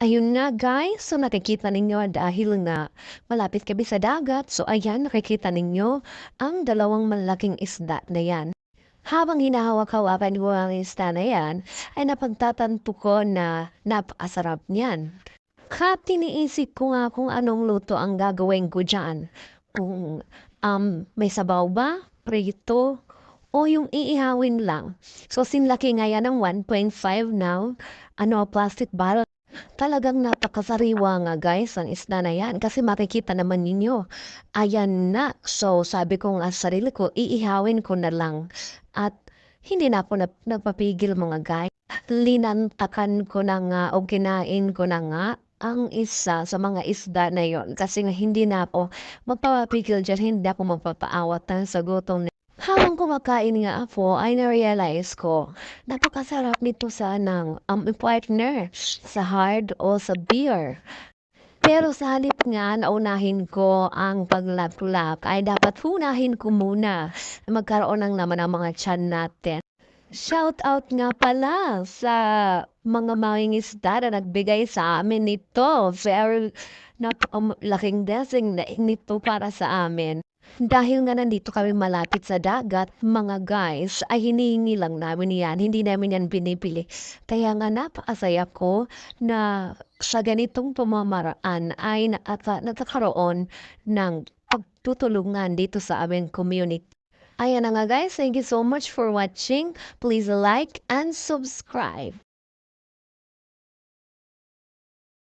Ayun na guys, so nakikita ninyo dahil nga malapit kami sa dagat, so ayan nakikita ninyo ang dalawang malaking isda na yan. Habang hinahawak-hawakan ko ang isda na yan, ay napagtatanto ko na napakasarap niyan. Tiniisip ko nga kung anong luto ang gagawin ko dyan. Kung may sabaw ba, prito, o yung iihawin lang. So sinlaki nga yan ng 1.5 now, plastic bottle. Talagang napakasariwa nga guys ang isda na yan kasi makikita naman ninyo. Ayan na. So sabi ko nga sa sarili ko, iihawin ko na lang. At hindi na ako nagpapigil mga guys. Linantakan ko na nga o kinain ko na nga ang isa sa mga isda na yon kasi nga hindi na ako magpapapigil dyan, hindi ako magpapaawat sa gutom. Habang kumakain nga ako, ay na-realize ko, napakasarap nito sanang i-partner sa hard o sa beer. Pero sa halip nga naunahin ko ang paglap-lap, ay dapat hunahin ko muna na magkaroon ng naman ang mga tiyan natin. Shout out nga pala sa mga mangingisda na nagbigay sa amin nito. Very napakalaking blessing na nito para sa amin. Dahil nga nandito kami malapit sa dagat, mga guys, ay hinihingi lang namin yan. Hindi namin yan binibili. Kaya nga napakasaya ko na sa ganitong pamamaraan ay nakakaroon ng pagtutulungan dito sa aming community. Ayan na nga guys, thank you so much for watching. Please like and subscribe.